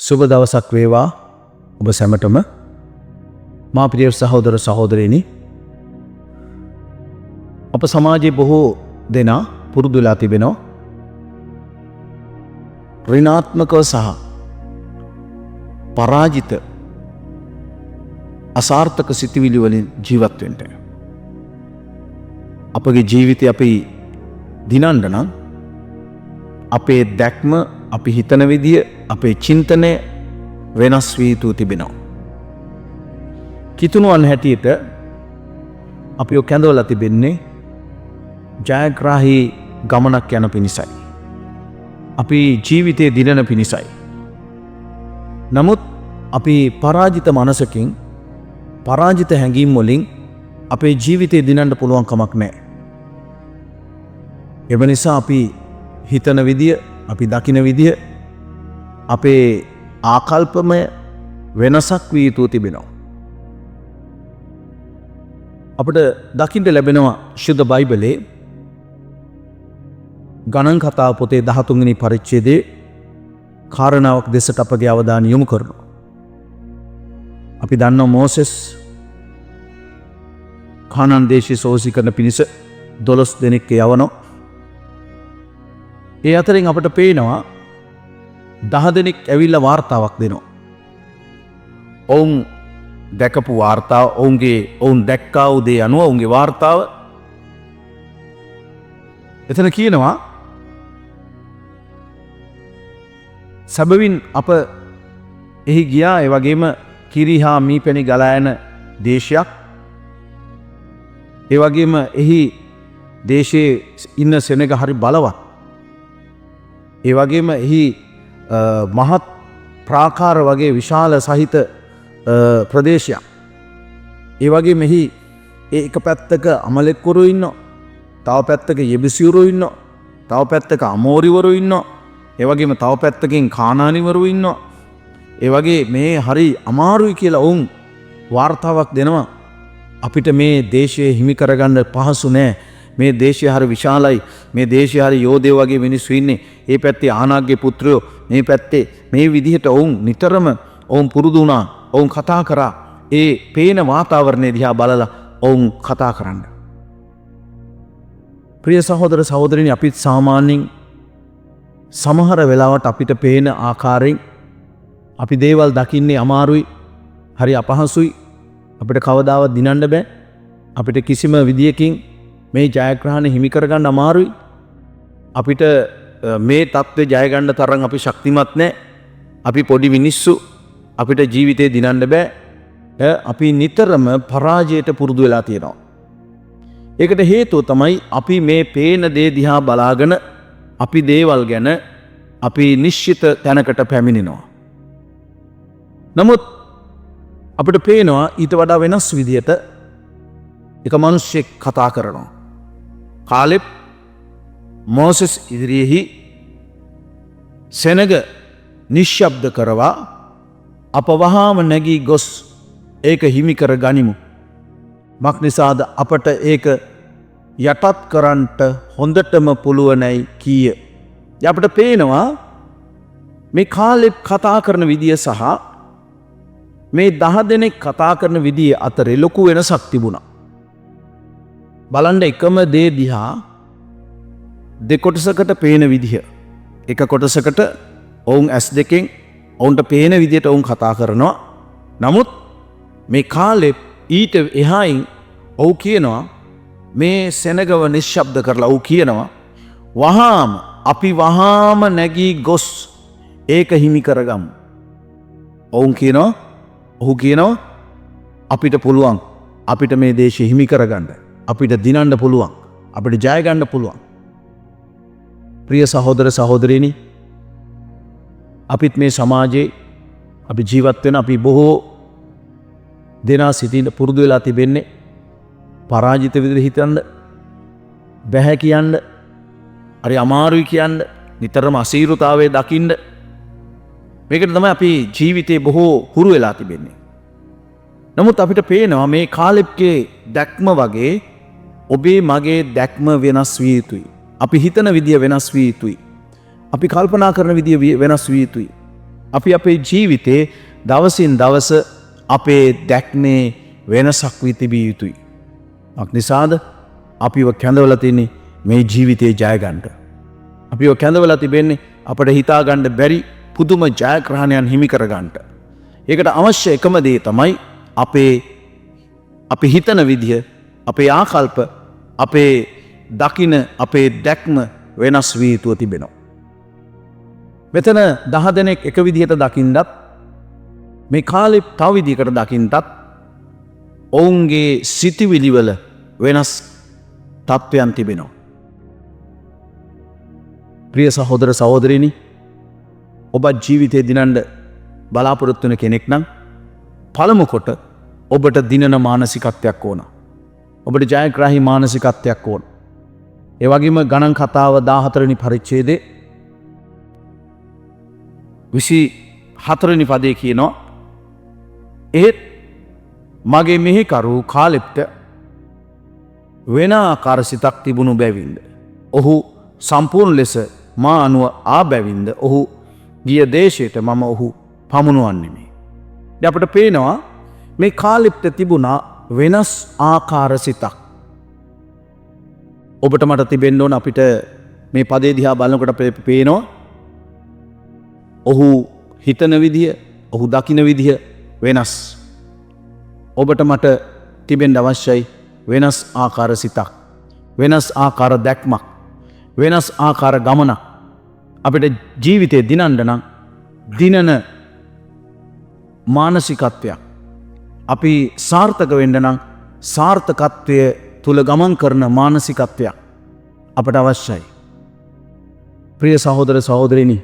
සුබ දවසක් වේවා ඔබ සැමටම. මා ප්‍රිය සහෝදර සහෝදරියනි, අප සමාජයේ බොහෝ දෙනා පුරුදු වෙලා තිබෙනවා ඍණාත්මකව සහ පරාජිත අසාර්ථක සිතුවිලි වලින් ජීවත් වෙන්න. අපගේ ජීවිතය අපි දිනන්න නම් අපේ දැක්ම, අපි හිතන විදිය, අපේ චින්තනය වෙනස් වී යුතු තිබෙනවා. කිතුණුවන් හැටියට අපි කැඳවලා තිබෙන්නේ ජයග්‍රාහී ගමනක් යන පිණිසයි. අපි ජීවිතයේ දිනන පිණිසයි. නමුත් අපි පරාජිත මනසකින්, පරාජිත හැඟීම් වලින් අපේ ජීවිතයේ දිනන්න පුළුවන් කමක් නැහැ. ඒ නිසා අපි හිතන විදිය, අපි දකින විදිය, අපේ ආකල්පමය වෙනසක් වී යුතු තිබෙනවා. අපට දකින්න ලැබෙනවා ශුද්ධ බයිබලයේ ගණන් කතා පොතේ 13 වෙනි පරිච්ඡේදයේ කාරණාවක් දෙසට අපගේ අවධානය යොමු කරනවා. අපි දන්නවා මෝසෙස් කානාන් දේශයේ සෝසි කරන පිණිස 12 දෙනෙක් යවනවා. ඒ අතරින් අපට පේනවා 10 දෙනෙක් ඇවිල්ලා වාර්තාවක් දෙනවා. ඔවුන් දැකපු වාර්තාව, ඔවුන් දැක්කා වූ දේ අනුව ඔවුන්ගේ වාර්තාව එතන කියනවා සැබවින් අප එහි ගියා. ඒ වගේම කිරි හා මීපැණි ගලා යන දේශයක්. ඒ වගේම එහි දේශයේ ඉන්න සෙනග හරි බලවත්. ඒ වගේම එහි මහත් ප්‍රාකාර වගේ විශාල සහිත ප්‍රදේශයක්. ඒ වගේ මෙහි එක පැත්තක අමලෙක්වරු ඉන්නවා, තව පැත්තක යෙබුසිවරු ඉන්නවා, තව පැත්තක අමෝරිවරු ඉන්නවා, ඒ වගේම තව පැත්තකින් කානානිවරු ඉන්නවා. ඒ වගේ මේ හරි අමාරුයි කියලා ඔවුන් වාර්තාවක් දෙනවා. අපිට මේ දේශය හිමි කරගන්න පහසු නෑ. මේ දේශය හරි විශාලයි. මේ දේශය හරි යෝධයෝ වගේ මිනිස්සු ඉන්නේ. ඒ පැත්තේ ආනාග්ගේ පුත්‍රයෝ, මේ පැත්තේ මේ විදිහට ඔවුන් නිතරම ඔවුන් පුරුදු වුණා. ඔවුන් කතා කරා. ඒ පේන වාතාවරණය දිහා බලලා ඔවුන් කතා කරන්න. ප්‍රිය සහෝදර සහෝදරියනි, අපිත් සාමාන්‍යයෙන් සමහර වෙලාවට අපිට පේන ආකාරයෙන් අපි දේවල් දකින්නේ අමාරුයි, හරි අපහසුයි. අපිට කවදාවත් දිනන්න බෑ. අපිට කිසිම විදියකින් මේ ජයග්‍රහණ හිමි කරගන්න අමාරුයි. අපිට මේ தත්ත්වය ජය ගන්න තරම් අපි ශක්තිමත් නැහැ. අපි පොඩි මිනිස්සු. අපිට ජීවිතේ දිනන්න බෑ. අපි නිතරම පරාජයට පුරුදු වෙලා තියෙනවා. ඒකට හේතුව තමයි අපි මේ පේන දේ දිහා බලාගෙන අපි දේවල් ගැන අපි නිශ්චිත තැනකට පැමිණෙනවා. නමුත් අපිට පේනවා ඊට වඩා වෙනස් විදියට එක මිනිහෙක් කතා කරනවා. කාලෙබ් මෝසෙස් ඉදිරියෙහි සෙනග නිශ්ශබ්ද කරවා අප වහාම නැගී ගොස් ඒක හිමි කර ගනිමු. මක්නිසාද අපට ඒක යටත් කරන්නට හොඳටම පුළුවනයි කීය. අපට පේනවා මේ කාලෙබ් කතා කරන විදිය සහ මේ 10 දෙනෙක් කතා කරන විදිය අතරේ ලොකු වෙනසක් තිබුණා. බලන්න එකම දේ දිහා දෙකොටසකට පේන විදිහ. එක කොටසකට ඔවුන් ඇස් දෙකෙන් ඔවුන්ට පේන විදියට ඔවුන් කතා කරනවා. නමුත් මේ කාලෙබ් ඊට එහායින් ඔව් කියනවා මේ සෙනගව නිශ්ශබ්ද කරලා ඔව් කියනවා අපි වහාම නැගී ගොස් ඒක හිමි කරගමු. ඔවුන් කියනවා අපිට පුළුවන්, අපිට මේ දේශය හිමි කරගන්න, අපිට දිනන්න පුළුවන්, අපිට ජය ගන්න පුළුවන්. ප්‍රිය සහෝදර සහෝදරියනි, අපිත් මේ සමාජයේ අපි ජීවත් වෙන අපි බොහෝ දෙනා සිටින්න පුරුදු වෙලා තිබෙන්නේ පරාජිත විදිහට හිතන්න, බැහැ කියන්න, හරි අමාරුයි කියන්න, නිතරම අසීරුතාවයේ දකින්න. මේකට තමයි අපි ජීවිතේ බොහෝ හුරු වෙලා තිබෙන්නේ. නමුත් අපිට පේනවා මේ කාලෙබ්ගේ දැක්ම වගේ ඔබේ මගේ දැක්ම වෙනස් විය යුතුයි. අපි හිතන විදිය වෙනස් විය යුතුයි. අපි කල්පනා කරන විදිය වෙනස් විය යුතුයි. අපි අපේ ජීවිතේ දවසින් දවස අපේ දැක්මේ වෙනසක් වී තිබිය යුතුයි. නිසාද අපිව කැඳවලා තින්නේ මේ ජීවිතේ ජය ගන්නට. අපිව කැඳවලා තිබෙන්නේ අපට හිතා ගන්න බැරි පුදුම ජයග්‍රහණයන් හිමි කර ගන්නට. ඒකට අවශ්‍ය එකම දේ තමයි අපි හිතන විදිය, අපේ ආකල්ප, අපේ දකින, අපේ දැක්ම වෙනස් වී යුතුව තිබෙනවා. මෙතන 10 දෙනෙක් එක විදිහට දකින්නත් මේ කාලේ තව විදිහකට දකින්නත් ඔවුන්ගේ සිතිවිලි වල වෙනස් තත්ත්වයන් තිබෙනවා. ප්‍රිය සහෝදර සහෝදරිනි, ඔබ ජීවිතේ දිනන්න බලාපොරොත්තු වෙන කෙනෙක් නම් පළමු කොට ඔබට දිනන මානසිකත්වයක් ඕන. ඔබට ජයග්‍රාහී මානසිකත්වයක් ඕන. ඒ වගේම ගණන් කතාව 14 වෙනි පරිච්ඡේදයේ 24 වෙනි පදයේ කියනවා, එහෙත් මගේ මෙහෙකරු කාලෙප්ට වෙන ආකාර සිතක් තිබුණු බැවින්ද ඔහු සම්පූර්ණ ලෙස මා අනුව ආ බැවින්ද ඔහු ගිය දේශයට මම ඔහු පමුණුවන්නෙමි. දැන් අපට පේනවා මේ කාලෙප්ට තිබුණා වෙනස් ආකාර සිතක්. ඔබට මට තිබෙන්න ඕන අපිට මේ පදේ දිහා බලනකොට අපිට පේනවා ඔහු හිතන විදිය, ඔහු දකින විදිය වෙනස්. ඔබට මට තිබෙන්න අවශ්‍යයි වෙනස් ආකාර සිතක්, වෙනස් ආකාර දැක්මක්, වෙනස් ආකාර ගමනක්. අපිට ජීවිතේ දිනන්න නම් දිනන මානසිකත්වයක්, අපි සාර්ථක වෙන්න නම් සාර්ථකත්වය තුල ගමන් කරන මානසිකත්වයක් අපට අවශ්‍යයි. ප්‍රිය සහෝදර සහෝදරිනි,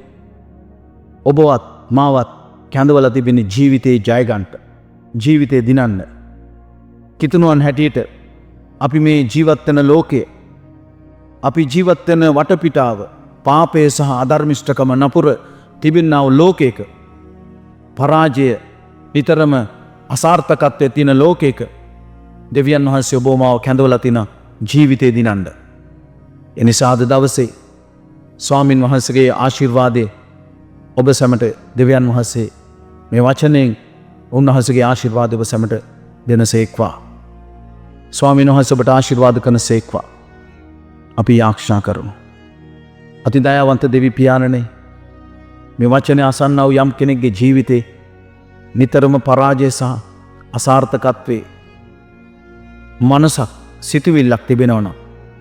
ඔබවත් මාවත් කැඳවලා තිබෙන ජීවිතේ ජය ගන්නට, ජීවිතේ දිනන්න. කිතුණුවන් හැටියට අපි මේ ජීවත් වෙන ලෝකයේ, අපි ජීවත් වෙන වටපිටාව පාපය සහ අධර්මිෂ්ඨකම නපුර තිබෙනා වූ ලෝකයක, පරාජය නිතරම අසාර්ථකත්වයේ තියෙන ලෝකයක දෙවියන් වහන්සේ ඔබ මාව කැඳවලා තින ජීවිතේ දිනන්න. එනිසා අද දවසේ ස්වාමින් වහන්සේගේ ආශිර්වාදයේ ඔබ සැමට දෙවියන් වහන්සේ මේ වචනයෙන් උන්වහන්සේගේ ආශිර්වාදය ඔබ සැමට දෙනසේක්වා. ස්වාමීන් වහන්සේ ඔබට ආශිර්වාද කරනසේක්වා. අපි යාඥා කරමු. අති දයාවන්ත දෙවි පියාණනේ, මේ වචනේ අසන්නා වූ යම් කෙනෙක්ගේ ජීවිතේ නිතරම පරාජය සහ අසාර්ථකත්වයේ මනසක්, සිතුවිල්ලක් තිබෙනවා නම්,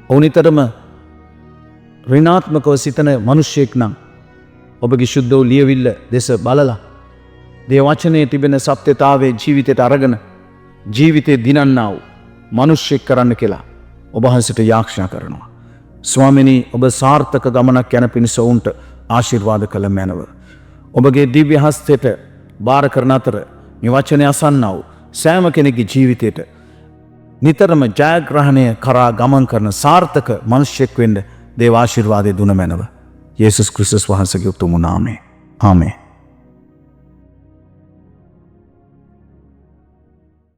ඔව් නිතරම ඍණාත්මකව සිතන මිනිසෙක් නම් ඔබගේ ශුද්ධ වූ ලියවිල්ල දෙස බලලා දේ වචනේ තිබෙන සත්‍යතාවයේ ජීවිතයට අරගෙන ජීවිතේ දිනන්නා වූ මිනිසෙක් කරන්න කියලා ඔබ වහන්සේට යාඥා කරනවා. ස්වාමිනී, ඔබ සාර්ථක ගමනක් යන පිණිස උන්ට ආශිර්වාද කළ මැනව. ඔබගේ දිව්‍ය හස්තයට බාර කරන අතර මේ වචනේ අසන්නා වූ සෑම කෙනෙකුගේ ජීවිතයට නිතරම ජයග්‍රහණය කරා ගමන් කරන සාර්ථක මිනිසෙක් වෙන්න දේව ආශිර්වාදයේ දුන මැනව. යේසුස් ක්‍රිස්තුස් වහන්සේගේ උතුම් නාමයෙන්. ආමේන්.